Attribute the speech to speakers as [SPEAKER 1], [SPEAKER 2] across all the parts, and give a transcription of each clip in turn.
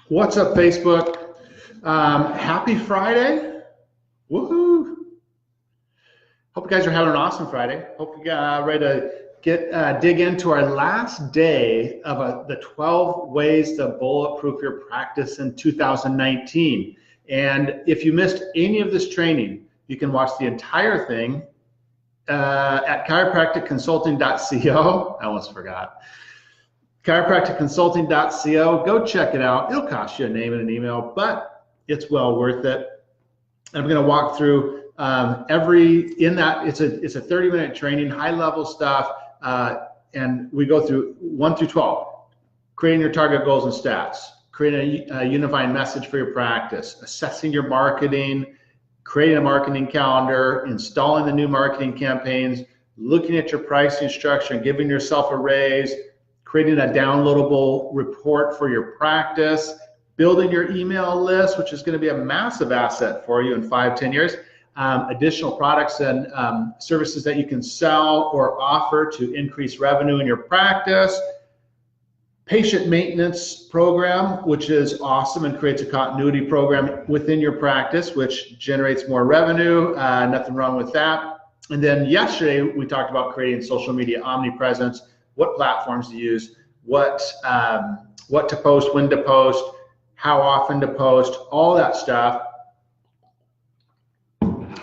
[SPEAKER 1] What's up, Facebook? Happy Friday. Woohoo. Hope you guys are having an awesome Friday. Hope you got ready to dig into our last day of the 12 ways to bulletproof your practice in 2019. And if you missed any of this training, you can watch the entire thing at chiropracticconsulting.co. I almost forgot. chiropracticconsulting.co. Go check it out. It'll cost you a name and an email, but it's well worth it. I'm going to walk through it's a 30-minute training, high level stuff, and we go through 1 through 12, creating your target goals and stats, creating a unifying message for your practice, assessing your marketing, creating a marketing calendar, installing the new marketing campaigns, looking at your pricing structure and giving yourself a raise, creating a downloadable report for your practice, building your email list, which is going to be a massive asset for you in 5-10 years, additional products and services that you can sell or offer to increase revenue in your practice, patient maintenance program, which is awesome and creates a continuity program within your practice, which generates more revenue, nothing wrong with that. And then yesterday we talked about creating social media omnipresence, what platforms to use, what to post, when to post, how often to post, all that stuff.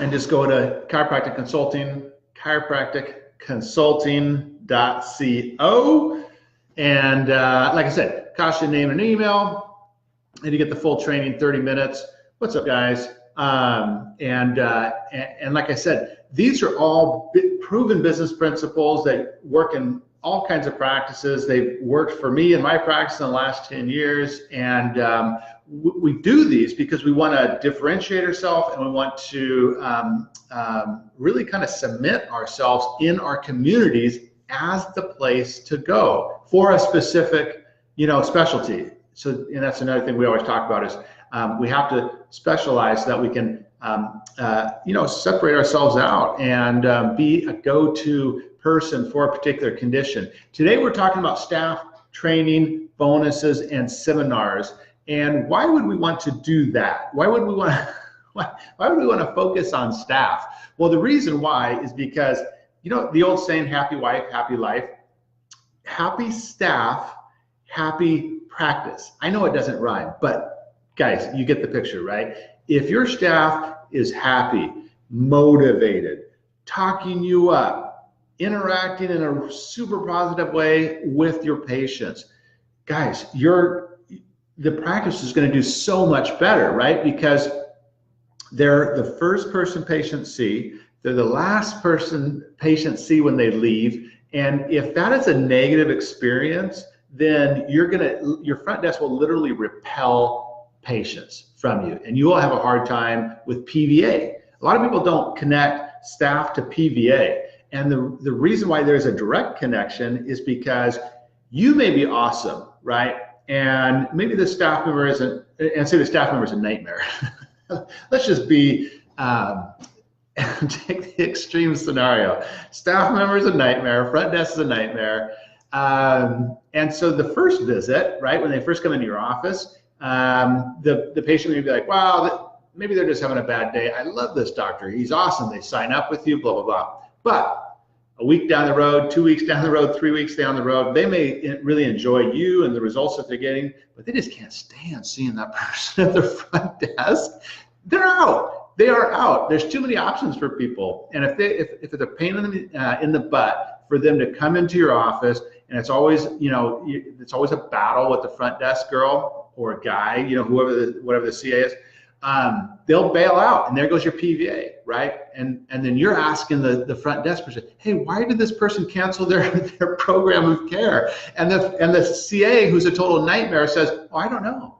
[SPEAKER 1] And just go to chiropracticconsulting.co. And like I said, cost you a name and an email, and you get the full training, 30 minutes. What's up, guys? And like I said, these are all proven business principles that work in all kinds of practices. They've worked for me in my practice in the last 10 years. And we do these because we want to differentiate ourselves, and we want to really kind of cement ourselves in our communities as the place to go for a specific, specialty. So, and that's another thing we always talk about is we have to specialize so that we can, separate ourselves out and be a go-to person for a particular condition. Today we're talking about staff training, bonuses, and seminars. And why would we want to do that? Why would we want to focus on staff? Well, the reason why is because, the old saying, happy wife, happy life, happy staff, happy practice. I know it doesn't rhyme, but guys, you get the picture, right? If your staff is happy, motivated, talking you up, interacting in a super positive way with your patients, guys, the practice is going to do so much better, right? Because they're the first person patients see, they're the last person patients see when they leave. And if that is a negative experience, then your front desk will literally repel patients from you, and you will have a hard time with PVA. A lot of people don't connect staff to PVA. And the reason why there's a direct connection is because you may be awesome, right? And maybe the staff member isn't, and say the staff member is a nightmare. Let's just take the extreme scenario. Staff member is a nightmare, front desk is a nightmare. And so the first visit, right, when they first come into your office, the patient may be like, wow, maybe they're just having a bad day. I love this doctor. He's awesome. They sign up with you, blah, blah, blah. But a week down the road, 2 weeks down the road, 3 weeks down the road, they may really enjoy you and the results that they're getting, but they just can't stand seeing that person at the front desk. They're out. They are out. There's too many options for people. And if it's a pain in the butt for them to come into your office, and it's always, it's always a battle with the front desk girl or guy, whatever the CA is, they'll bail out, and there goes your PVA, right? And then you're asking the front desk person, hey, why did this person cancel their program of care? And the CA, who's a total nightmare, says, oh, I don't know.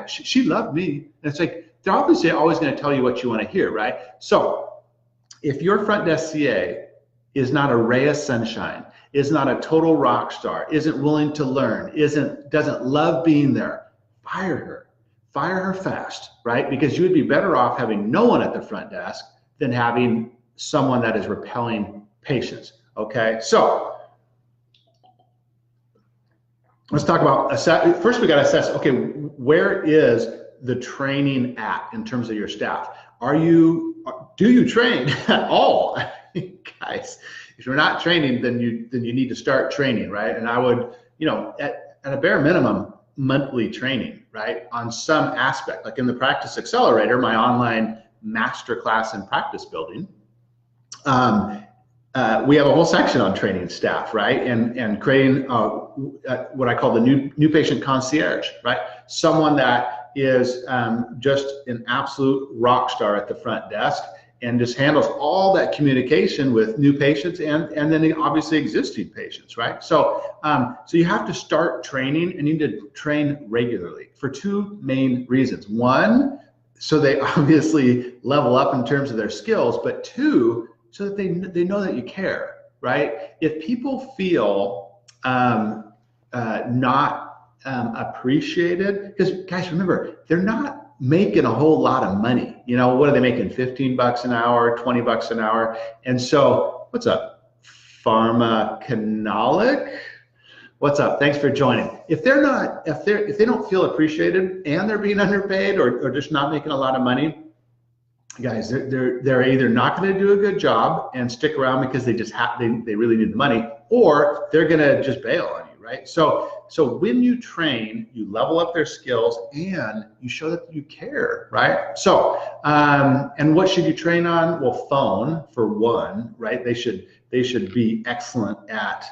[SPEAKER 1] She loved me. And it's like, they're obviously always going to tell you what you want to hear, right? So if your front desk CA is not a ray of sunshine, is not a total rock star, isn't willing to learn, doesn't love being there, fire her. Fire her fast, right? Because you would be better off having no one at the front desk than having someone that is repelling patients, okay? So let's talk about first. We got to assess. Okay, where is the training at in terms of your staff? Do you train at all? Guys, if you're not training, then you need to start training, right? And I would, at a bare minimum, monthly training, right, on some aspect. Like in the Practice Accelerator, my online masterclass in practice building, we have a whole section on training staff, right, and creating what I call the new patient concierge, right? Someone that is just an absolute rock star at the front desk and just handles all that communication with new patients and then obviously existing patients, right? So so you have to start training, and you need to train regularly for two main reasons. One, so they obviously level up in terms of their skills, but two, so that they know that you care, right? If people feel not appreciated, because guys, remember, they're not making a whole lot of money. What are they making? 15 bucks an hour, 20 bucks an hour. And so, what's up, Pharmacanolic? What's up? Thanks for joining. If they don't feel appreciated and they're being underpaid or just not making a lot of money, guys, they're either not going to do a good job and stick around because they really need the money, or they're going to just bail on you, right? So when you train, you level up their skills and you show that you care, right? So and what should you train on? Well, phone for one, right? They should be excellent at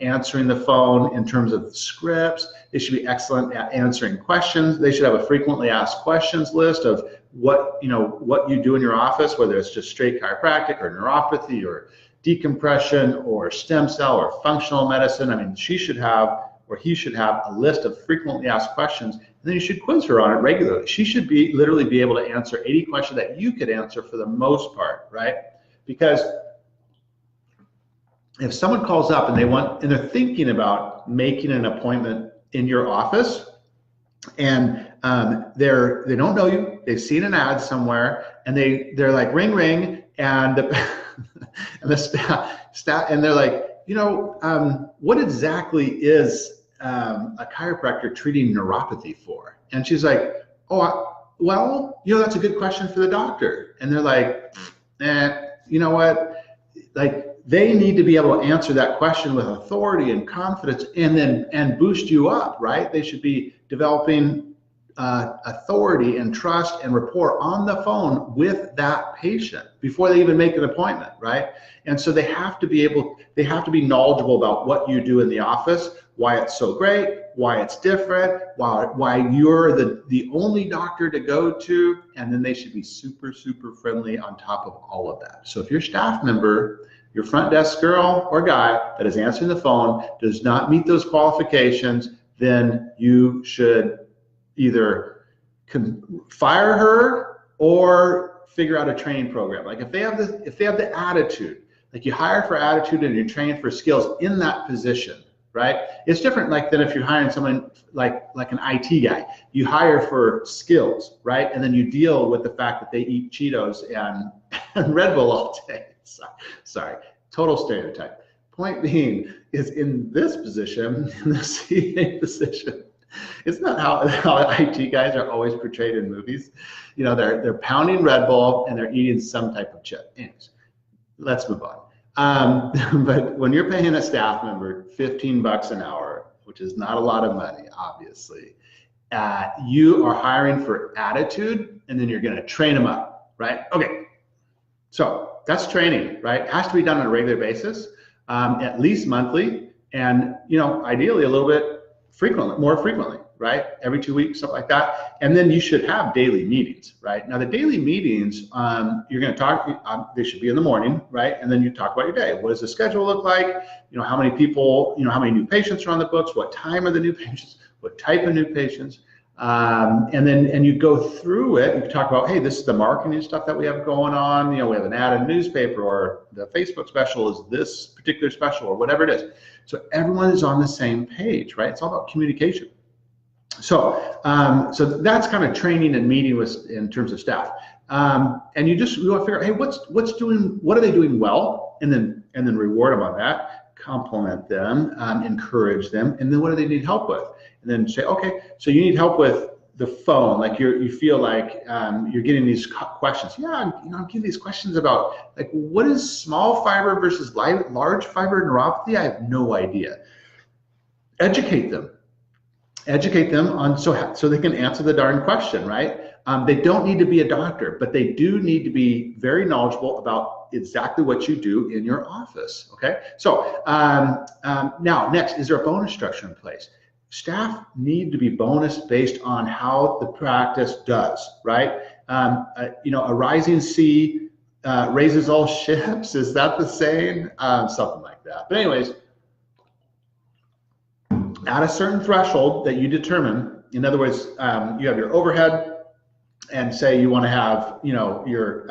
[SPEAKER 1] answering the phone in terms of scripts. They should be excellent at answering questions. They should have a frequently asked questions list of what you do in your office, whether it's just straight chiropractic or neuropathy or decompression or stem cell or functional medicine. I mean, she should have, or he should have, a list of frequently asked questions, and then you should quiz her on it regularly. She should literally be able to answer 80 questions that you could answer for the most part, right? Because if someone calls up and they're thinking about making an appointment in your office, and they don't know you, they've seen an ad somewhere, and they're like, ring ring, and the staff and they're like, what exactly is a chiropractor treating neuropathy for? And she's like, well, that's a good question for the doctor. And they're like, you know what? Like, they need to be able to answer that question with authority and confidence, and boost you up, right? They should be developing authority and trust and rapport on the phone with that patient before they even make an appointment, right? And so they have to be knowledgeable about what you do in the office, why it's so great, why it's different, why you're the only doctor to go to, and then they should be super, super friendly on top of all of that. So if your staff member, your front desk girl or guy that is answering the phone does not meet those qualifications, then you should either fire her or figure out a training program. Like if they have the attitude, like you hire for attitude and you train for skills in that position, right? It's different than if you're hiring someone like an IT guy. You hire for skills, right? And then you deal with the fact that they eat Cheetos and Red Bull all day. Sorry, total stereotype. Point being is, in this position, in the CA position, it's not how IT guys are always portrayed in movies. They're pounding Red Bull and they're eating some type of chip. Anyways, let's move on. But when you're paying a staff member 15 bucks an hour, which is not a lot of money, obviously, you are hiring for attitude, and then you're going to train them up, right? Okay, so that's training, right? It has to be done on a regular basis, at least monthly, and ideally a little bit more frequently, right? Every 2 weeks, something like that. And then you should have daily meetings, right? Now the daily meetings, you're going to talk. They should be in the morning, right? And then you talk about your day. What does the schedule look like? How many people? How many new patients are on the books? What time are the new patients? What type of new patients? And you go through it. You talk about, hey, this is the marketing stuff that we have going on. We have an ad in a newspaper, or the Facebook special is this particular special, or whatever it is. So everyone is on the same page, right? It's all about communication. So so that's kind of training and meeting in terms of staff. And you want to figure out, hey, what are they doing well, and then reward them on that. compliment them, encourage them, and then what do they need help with? And then say, okay, so you need help with the phone, like you feel like you're getting these questions. Yeah, I'm getting these questions about like what is small fiber versus large fiber neuropathy. I have no idea. Educate them on so they can answer the darn question, right? They don't need to be a doctor, but they do need to be very knowledgeable about exactly what you do in your office. Okay, so now next, is there a bonus structure in place? Staff need to be bonused based on how the practice does, right? A rising sea raises all ships. Is that the saying? Something like that. But anyways, at a certain threshold that you determine, in other words, you have your overhead, and say you want to have, your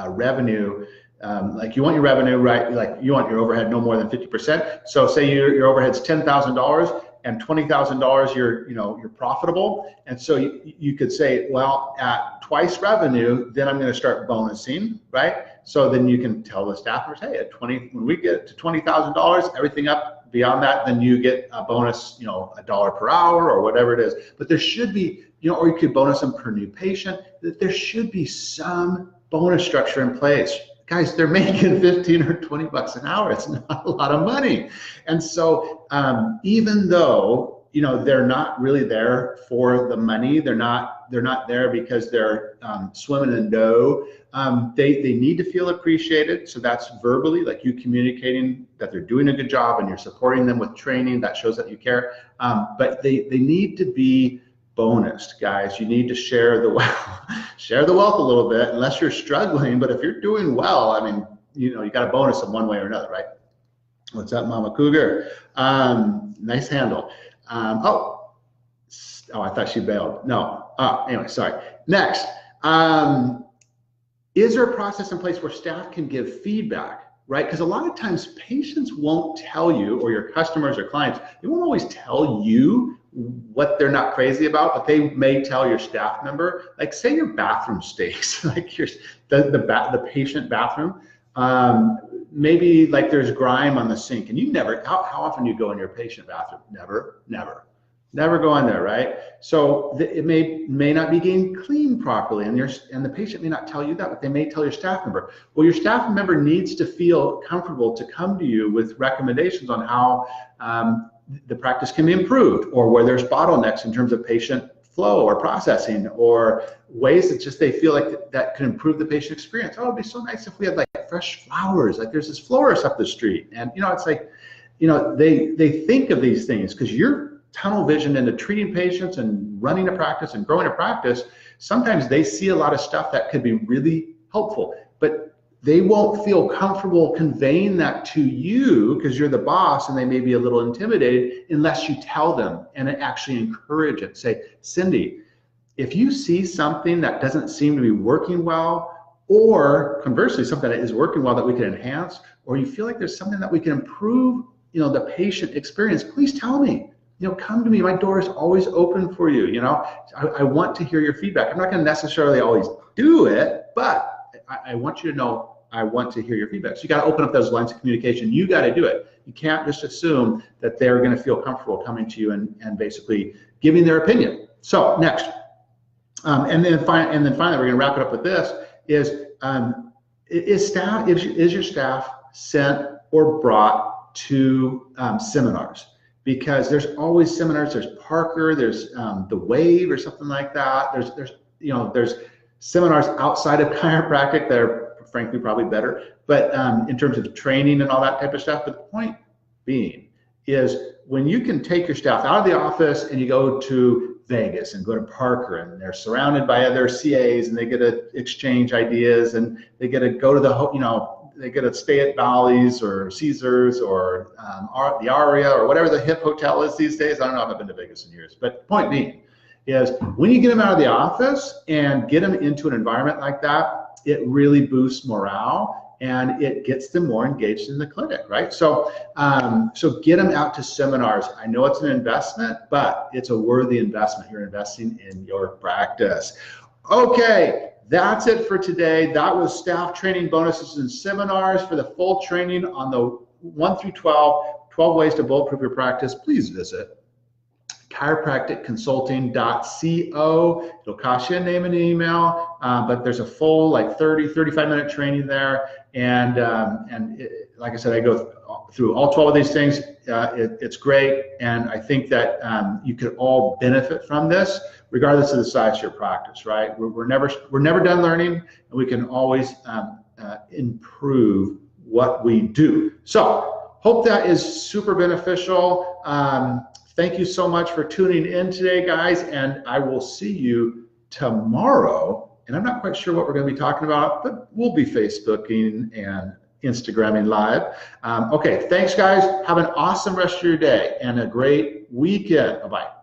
[SPEAKER 1] revenue. Like you want your revenue, right? Like you want your overhead no more than 50%. So say your overhead's $10,000 and $20,000 you're profitable. And so you could say, well, at twice revenue, then I'm going to start bonusing, right? So then you can tell the staffers, hey, when we get to $20,000, everything up beyond that, then you get a bonus, $1 per hour or whatever it is. But there should be, or you could bonus them per new patient. There should be some bonus structure in place. Guys, they're making 15 or 20 bucks an hour. It's not a lot of money. And so even though, they're not really there for the money, they're not there because they're swimming in dough. They need to feel appreciated. So that's verbally, like you communicating that they're doing a good job and you're supporting them with training. That shows that you care. But they need to be bonused, guys. You need to share the wealth a little bit, unless you're struggling. But if you're doing well, I mean, you got to bonus them one way or another, right? What's up, Mama Cougar? Nice handle. Oh, I thought she bailed. No. Anyway, sorry. Next, is there a process in place where staff can give feedback, right? Because a lot of times patients won't tell you, or your customers or clients, they won't always tell you what they're not crazy about, but they may tell your staff member, like say your bathroom stinks, like the patient bathroom, maybe like there's grime on the sink, and you never, how often do you go in your patient bathroom? Never go in there, right? So it may not be getting cleaned properly, and the patient may not tell you that, but they may tell your staff member. Well, your staff member needs to feel comfortable to come to you with recommendations on how the practice can be improved, or where there's bottlenecks in terms of patient flow or processing, or ways that just they feel like that could improve the patient experience. Oh, it'd be so nice if we had like fresh flowers, like there's this florist up the street. And it's like, they think of these things because you're tunnel vision into treating patients and running a practice and growing a practice. Sometimes they see a lot of stuff that could be really helpful, but they won't feel comfortable conveying that to you because you're the boss, and they may be a little intimidated unless you tell them and actually encourage it. Say, Cindy, if you see something that doesn't seem to be working well, or conversely, something that is working well that we can enhance, or you feel like there's something that we can improve, the patient experience, please tell me. Come to me. My door is always open for you. I want to hear your feedback. I'm not going to necessarily always do it, but I want you to know I want to hear your feedback. So you got to open up those lines of communication. You got to do it. You can't just assume that they're going to feel comfortable coming to you and basically giving their opinion. So next, and then finally, we're going to wrap it up with this: is your staff sent or brought to seminars? Because there's always seminars. There's Parker. There's the Wave or something like that. There's seminars outside of chiropractic that are frankly probably better, but in terms of training and all that type of stuff. But the point being is, when you can take your staff out of the office and you go to Vegas and go to Parker, and they're surrounded by other CAs, and they get to exchange ideas, and they get to go to they get to stay at Bally's or Caesars or the Aria or whatever the hip hotel is these days. I don't know, I haven't been to Vegas in years. But the point being is, when you get them out of the office and get them into an environment like that, it really boosts morale and it gets them more engaged in the clinic, right? So, so get them out to seminars. I know it's an investment, but it's a worthy investment. You're investing in your practice. Okay, that's it for today. That was staff training bonuses and seminars. For the full training on the 1 through 12, 12 ways to bulletproof your practice, please visit chiropracticconsulting.co. It'll cost you a name and an email, but there's a full like 35-minute training there. And like I said, I go through all 12 of these things. It's great. And I think that you could all benefit from this, regardless of the size of your practice, right? We're never done learning, and we can always improve what we do. So hope that is super beneficial. Thank you so much for tuning in today, guys, and I will see you tomorrow. And I'm not quite sure what we're going to be talking about, but we'll be Facebooking and Instagramming live. Okay, thanks, guys. Have an awesome rest of your day and a great weekend. Bye-bye.